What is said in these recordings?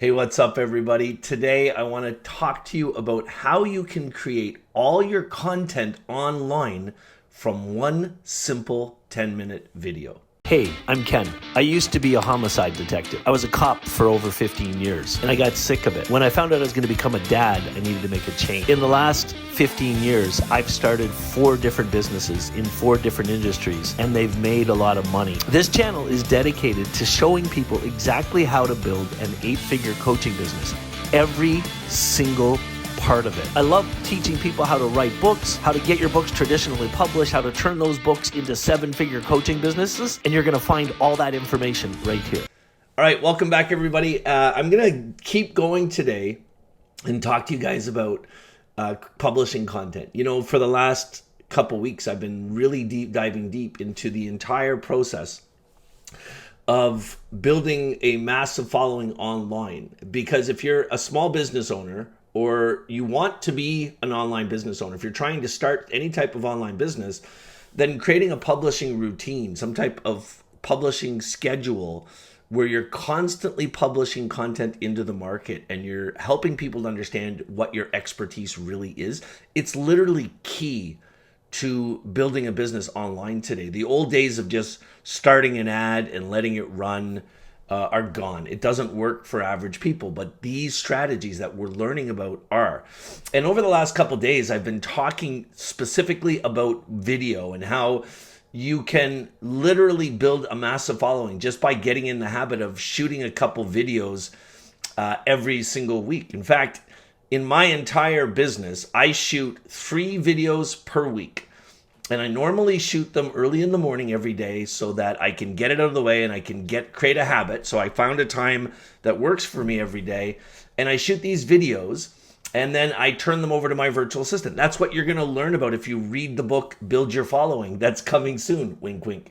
Hey, what's up, everybody? Today, I want to talk to you about how you can create all your content online from one simple 10-minute video. Hey, I'm Ken. I used to be a homicide detective. I was a cop for over 15 years, and I got sick of it. When I found out I was going to become a dad, I needed to make a change. In the last 15 years, I've started 4 different businesses in 4 different industries, and they've made a lot of money. This channel is dedicated to showing people exactly how to build an 8-figure coaching business. Every single part of it. I love teaching people how to write books, how to get your books traditionally published, how to turn those books into 7-figure coaching businesses, and you're going to find all that information right here. All right, welcome back, everybody. I'm going to keep going today and talk to you guys about publishing content. You know, for the last couple weeks, I've been really diving deep into the entire process of building a massive following online. Because if you're a small business owner, or you want to be an online business owner, if you're trying to start any type of online business, then creating a publishing routine, some type of publishing schedule where you're constantly publishing content into the market and you're helping people to understand what your expertise really is, it's literally key to building a business online today. The old days of just starting an ad and letting it run are gone. It doesn't work for average people, but these strategies that we're learning about are. And over the last couple of days, I've been talking specifically about video and how you can literally build a massive following just by getting in the habit of shooting a couple videos every single week. In fact, in my entire business, I shoot 3 videos per week. And I normally shoot them early in the morning every day so that I can get it out of the way and I can create a habit. So I found a time that works for me every day. And I shoot these videos and then I turn them over to my virtual assistant. That's what you're going to learn about if you read the book, Build Your Following. That's coming soon, wink, wink.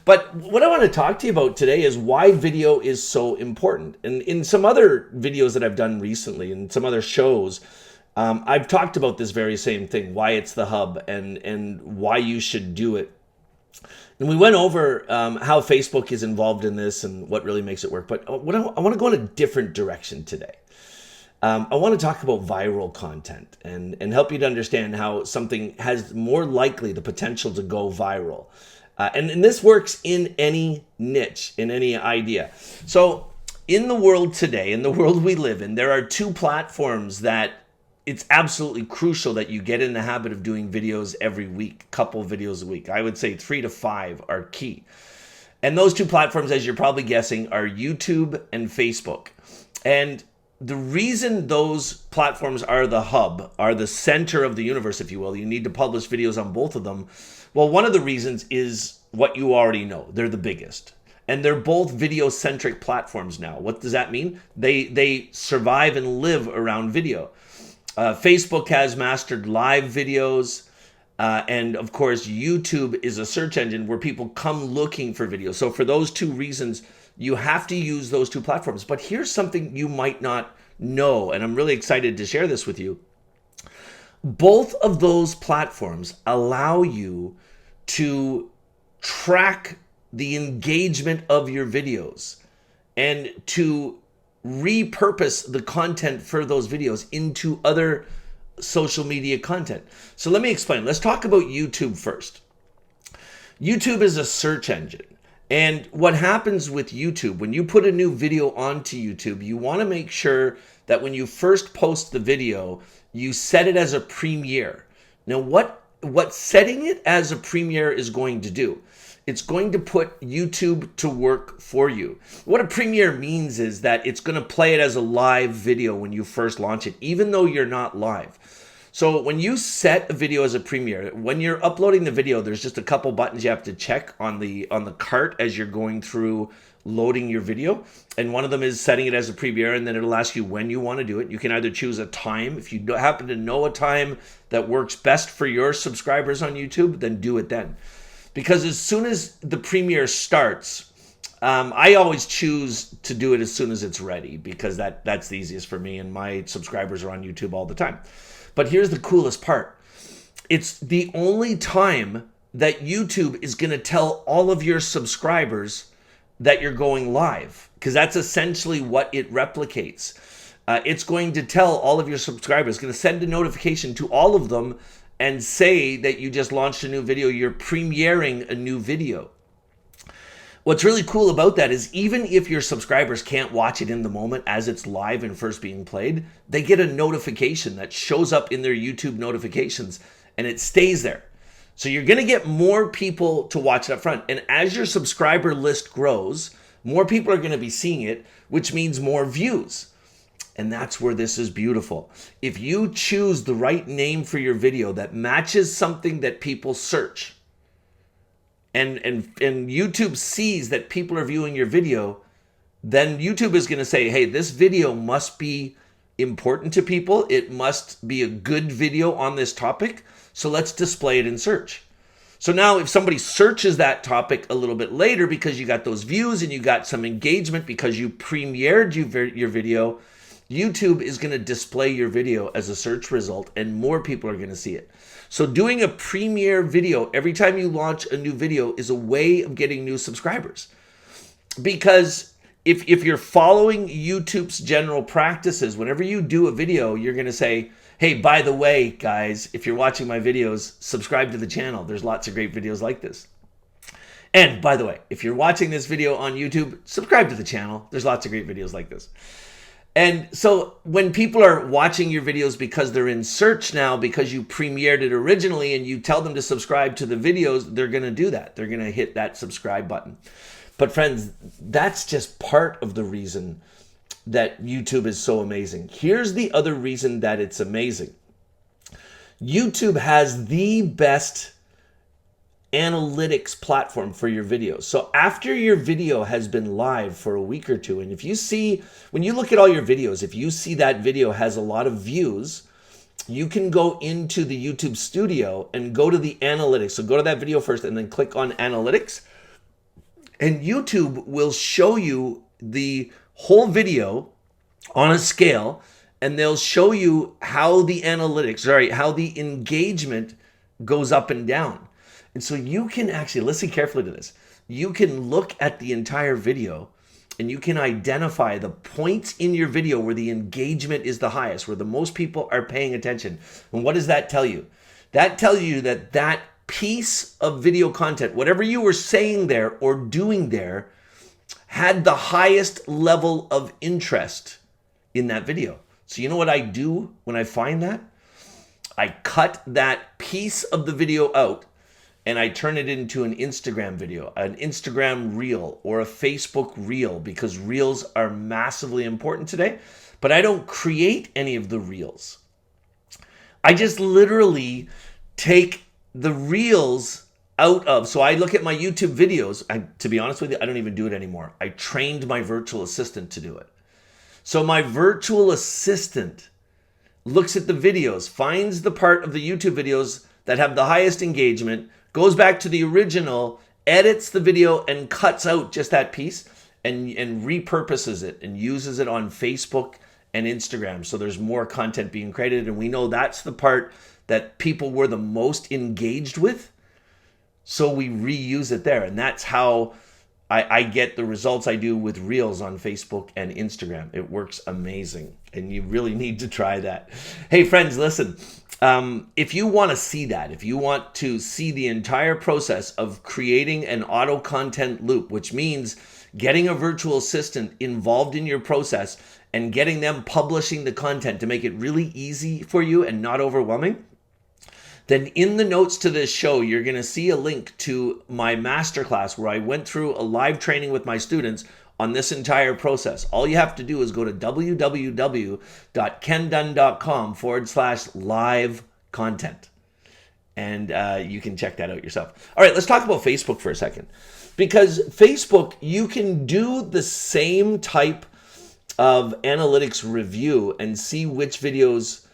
But what I want to talk to you about today is why video is so important. And in some other videos that I've done recently and some other shows, I've talked about this very same thing, why it's the hub and why you should do it. And we went over how Facebook is involved in this and what really makes it work. But I want to go in a different direction today. I want to talk about viral content and help you to understand how something has more likely the potential to go viral. And this works in any niche, in any idea. So in the world today, in the world we live in, there are 2 platforms that it's absolutely crucial that you get in the habit of doing videos every week, a couple of videos a week. I would say 3 to 5 are key. And those 2 platforms, as you're probably guessing, are YouTube and Facebook. And the reason those platforms are the hub, are the center of the universe, if you will, you need to publish videos on both of them. Well, one of the reasons is what you already know. They're the biggest. And they're both video-centric platforms now. What does that mean? They survive and live around video. Facebook has mastered live videos, and of course, YouTube is a search engine where people come looking for videos. So for those 2 reasons, you have to use those 2 platforms. But here's something you might not know, and I'm really excited to share this with you. Both of those platforms allow you to track the engagement of your videos and to repurpose the content for those videos into other social media content. So let me explain. Let's talk about YouTube first. YouTube is a search engine. And what happens with YouTube, when you put a new video onto YouTube, you want to make sure that when you first post the video, you set it as a premiere. Now, what setting it as a premiere is going to do? It's going to put YouTube to work for you. What a premiere means is that it's going to play it as a live video when you first launch it, even though you're not live. So when you set a video as a premiere, when you're uploading the video, there's just a couple buttons you have to check on the cart as you're going through loading your video. And one of them is setting it as a premiere, and then it'll ask you when you want to do it. You can either choose a time. If you happen to know a time that works best for your subscribers on YouTube, then do it then. Because as soon as the premiere starts, I always choose to do it as soon as it's ready because that's the easiest for me, and my subscribers are on YouTube all the time. But here's the coolest part. It's the only time that YouTube is going to tell all of your subscribers that you're going live, because that's essentially what it replicates. It's going to tell all of your subscribers, going to send a notification to all of them and say that you just launched a new video, you're premiering a new video. What's really cool about that is even if your subscribers can't watch it in the moment as it's live and first being played, they get a notification that shows up in their YouTube notifications and it stays there. So you're going to get more people to watch it up front. And as your subscriber list grows, more people are going to be seeing it, which means more views. And that's where this is beautiful. If you choose the right name for your video that matches something that people search, and YouTube sees that people are viewing your video, then YouTube is going to say, hey, this video must be important to people. It must be a good video on this topic. So let's display it in search. So now if somebody searches that topic a little bit later because you got those views and you got some engagement because you premiered your video, YouTube is going to display your video as a search result and more people are going to see it. So doing a premiere video every time you launch a new video is a way of getting new subscribers. Because if you're following YouTube's general practices, whenever you do a video, you're going to say, hey, by the way, guys, if you're watching my videos, subscribe to the channel. There's lots of great videos like this. And by the way, if you're watching this video on YouTube, subscribe to the channel. There's lots of great videos like this. And so when people are watching your videos because they're in search now, because you premiered it originally and you tell them to subscribe to the videos, they're going to do that. They're going to hit that subscribe button. But friends, that's just part of the reason that YouTube is so amazing. Here's the other reason that it's amazing. YouTube has the best analytics platform for your videos. So after your video has been live for a week or two, and if you see, when you look at all your videos, if you see that video has a lot of views, you can go into the YouTube studio and go to the analytics. So go to that video first and then click on analytics. And YouTube will show you the whole video on a scale, and they'll show you how the analytics, how the engagement goes up and down. And so you can actually, listen carefully to this. You can look at the entire video and you can identify the points in your video where the engagement is the highest, where the most people are paying attention. And what does that tell you? That tells you that that piece of video content, whatever you were saying there or doing there, had the highest level of interest in that video. So you know what I do when I find that? I cut that piece of the video out and I turn it into an Instagram video, an Instagram reel, or a Facebook reel, because reels are massively important today. But I don't create any of the reels. I just literally take the reels out of, so I look at my YouTube videos. To be honest with you, I don't even do it anymore. I trained my virtual assistant to do it. So my virtual assistant looks at the videos, finds the part of the YouTube videos that have the highest engagement, goes back to the original, edits the video and cuts out just that piece and repurposes it and uses it on Facebook and Instagram. So there's more content being created, and we know that's the part that people were the most engaged with. So we reuse it there. And that's how I get the results I do with Reels on Facebook and Instagram. It works amazing. And you really need to try that. Hey, friends, listen. If you want to see that, if you want to see the entire process of creating an auto content loop, which means getting a virtual assistant involved in your process and getting them publishing the content to make it really easy for you and not overwhelming, then in the notes to this show, you're going to see a link to my masterclass where I went through a live training with my students on this entire process. All you have to do is go to www.kendunn.com/live content. And you can check that out yourself. All right, let's talk about Facebook for a second. Because Facebook, you can do the same type of analytics review and see which videos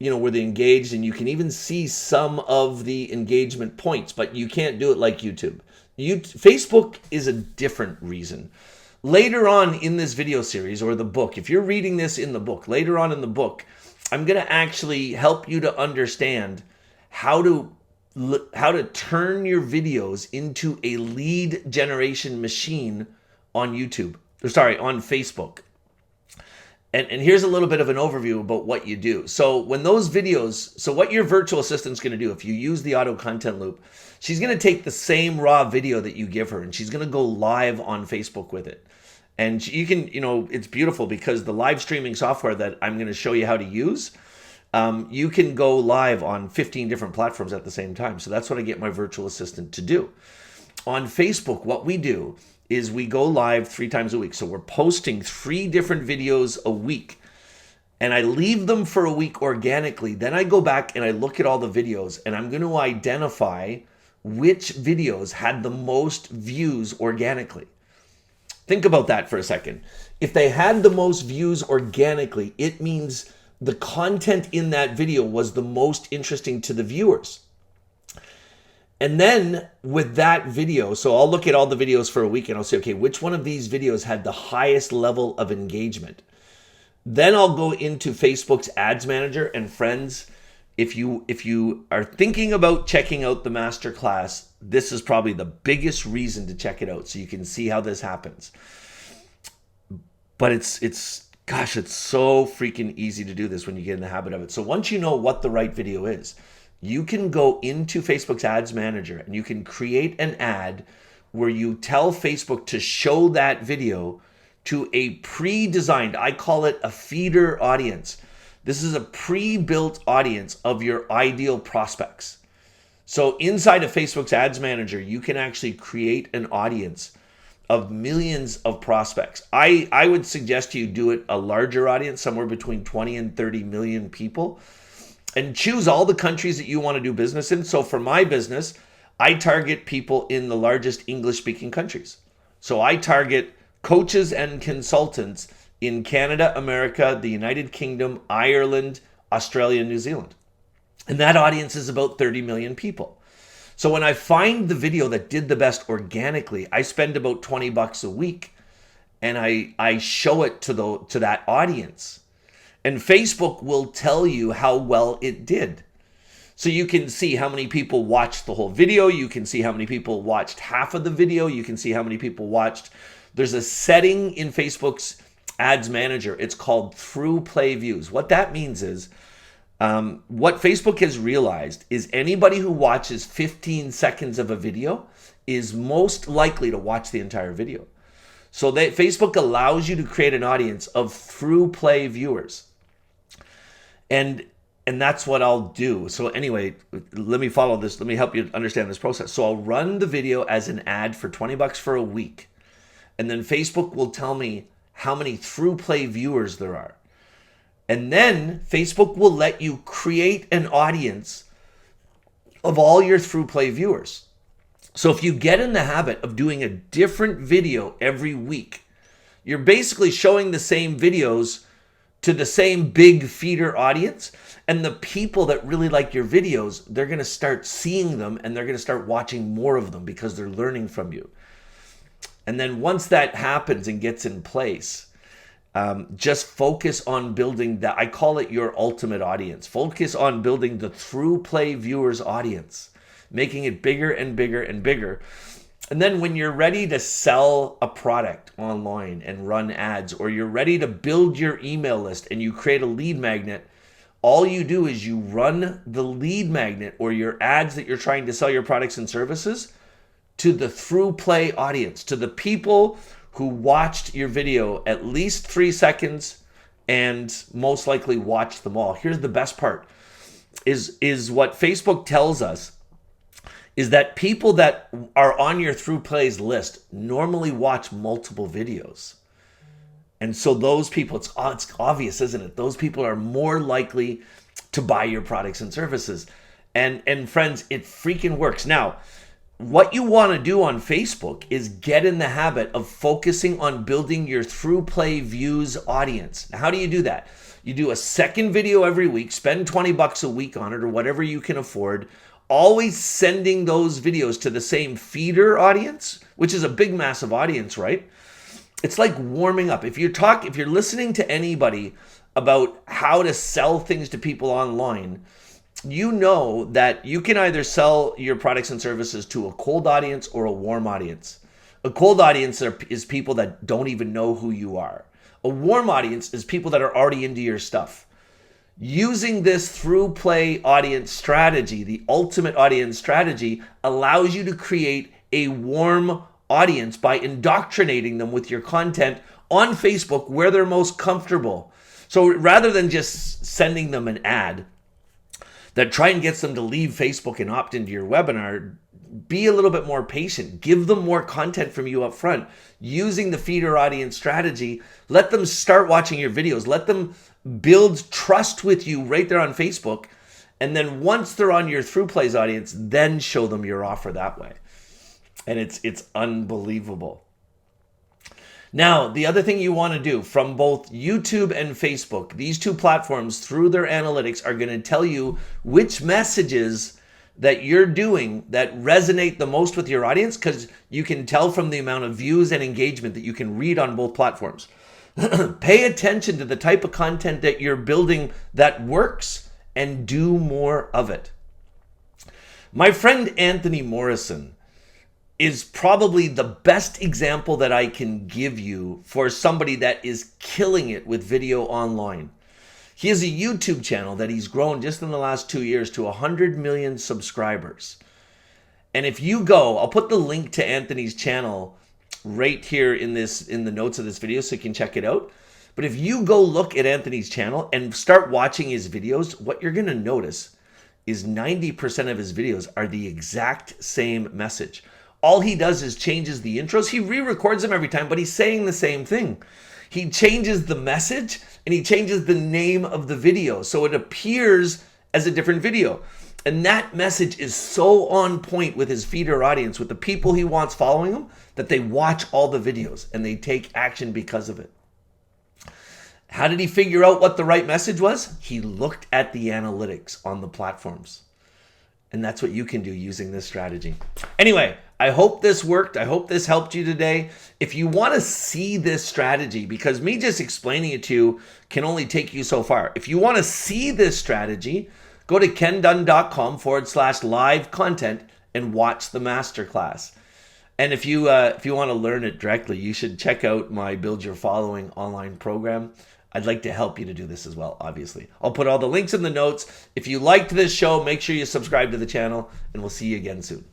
were they engaged, and you can even see some of the engagement points, but you can't do it like YouTube. Facebook is a different reason. Later on in this video series, or the book, if you're reading this in the book, later on in the book, I'm going to actually help you to understand how to turn your videos into a lead generation machine on YouTube, or sorry, on Facebook. And here's a little bit of an overview about what you do. So when those videos, so what your virtual assistant's going to do, if you use the auto content loop, she's going to take the same raw video that you give her and she's going to go live on Facebook with it. And you can, it's beautiful because the live streaming software that I'm going to show you how to use, you can go live on 15 different platforms at the same time. So that's what I get my virtual assistant to do. On Facebook, what we do is we go live 3 times a week. So we're posting 3 different videos a week and I leave them for a week organically. Then I go back and I look at all the videos and I'm going to identify which videos had the most views organically. Think about that for a second. If they had the most views organically, it means the content in that video was the most interesting to the viewers. And then with that video, so I'll look at all the videos for a week and I'll say, okay, which one of these videos had the highest level of engagement? Then I'll go into Facebook's Ads Manager, and friends, if you are thinking about checking out the masterclass, this is probably the biggest reason to check it out so you can see how this happens. But it's so freaking easy to do this when you get in the habit of it. So once you know what the right video is, you can go into Facebook's Ads Manager and you can create an ad where you tell Facebook to show that video to a pre-designed, I call it a feeder audience. This is a pre-built audience of your ideal prospects. So inside of Facebook's Ads Manager, you can actually create an audience of millions of prospects. I would suggest you do it a larger audience, somewhere between 20 and 30 million people. And choose all the countries that you want to do business in. So for my business, I target people in the largest English-speaking countries. So I target coaches and consultants in Canada, America, the United Kingdom, Ireland, Australia, and New Zealand. And that audience is about 30 million people. So when I find the video that did the best organically, I spend about $20 a week and I show it to that audience. And Facebook will tell you how well it did. So you can see how many people watched the whole video. You can see how many people watched half of the video. You can see how many people watched. There's a setting in Facebook's Ads Manager. It's called through play views. What that means is what Facebook has realized is anybody who watches 15 seconds of a video is most likely to watch the entire video. So Facebook allows you to create an audience of through play viewers. And that's what I'll do. So anyway, let me follow this. Let me help you understand this process. So I'll run the video as an ad for $20 for a week. And then Facebook will tell me how many through play viewers there are. And then Facebook will let you create an audience of all your through play viewers. So if you get in the habit of doing a different video every week, you're basically showing the same videos to the same big feeder audience. And the people that really like your videos, they're going to start seeing them and they're going to start watching more of them because they're learning from you. And then once that happens and gets in place, just focus on building that. I call it your ultimate audience. Focus on building the through play viewers audience, making it bigger and bigger and bigger. And then when you're ready to sell a product online and run ads, or you're ready to build your email list and you create a lead magnet, all you do is you run the lead magnet or your ads that you're trying to sell your products and services to the through play audience, to the people who watched your video at least 3 seconds and most likely watched them all. Here's the best part is what Facebook tells us is that people that are on your through plays list normally watch multiple videos. And so those people, it's obvious, isn't it? Those people are more likely to buy your products and services. And friends, it freaking works. Now, what you want to do on Facebook is get in the habit of focusing on building your through play views audience. Now, how do you do that? You do a second video every week, spend $20 a week on it or whatever you can afford, always sending those videos to the same feeder audience, which is a big, massive audience, right? It's like warming up. If you're listening to anybody about how to sell things to people online, you know that you can either sell your products and services to a cold audience or a warm audience. A cold audience is people that don't even know who you are. A warm audience is people that are already into your stuff. Using this through play audience strategy, the ultimate audience strategy, allows you to create a warm audience by indoctrinating them with your content on Facebook where they're most comfortable. So rather than just sending them an ad that try and gets them to leave Facebook and opt into your webinar, be a little bit more patient. Give them more content from you up front. Using the feeder audience strategy, let them start watching your videos. Let them build trust with you right there on Facebook. And then once they're on your through plays audience, then show them your offer that way. And it's unbelievable. Now, the other thing you want to do from both YouTube and Facebook, these two platforms through their analytics are going to tell you which messages that you're doing that resonate the most with your audience, because you can tell from the amount of views and engagement that you can read on both platforms. Pay attention to the type of content that you're building that works and do more of it. My friend Anthony Morrison is probably the best example that I can give you for somebody that is killing it with video online. He has a YouTube channel that he's grown just in the last 2 years to 100 million subscribers. And if you go, I'll put the link to Anthony's channel right here in the notes of this video so you can check it out. But if you go look at Anthony's channel and start watching his videos, what you're going to notice is 90% of his videos are the exact same message. All he does is changes the intros. He re-records them every time, but he's saying the same thing. He changes the message and he changes the name of the video so it appears as a different video. And that message is so on point with his feeder audience, with the people he wants following him, that they watch all the videos and they take action because of it. How did he figure out what the right message was? He looked at the analytics on the platforms. And that's what you can do using this strategy. Anyway, I hope this worked. I hope this helped you today. If you want to see this strategy, because me just explaining it to you can only take you so far. If you want to see this strategy, go to kendunn.com/live content and watch the masterclass. And if you want to learn it directly, you should check out my Build Your Following online program. I'd like to help you to do this as well, obviously. I'll put all the links in the notes. If you liked this show, make sure you subscribe to the channel, and we'll see you again soon.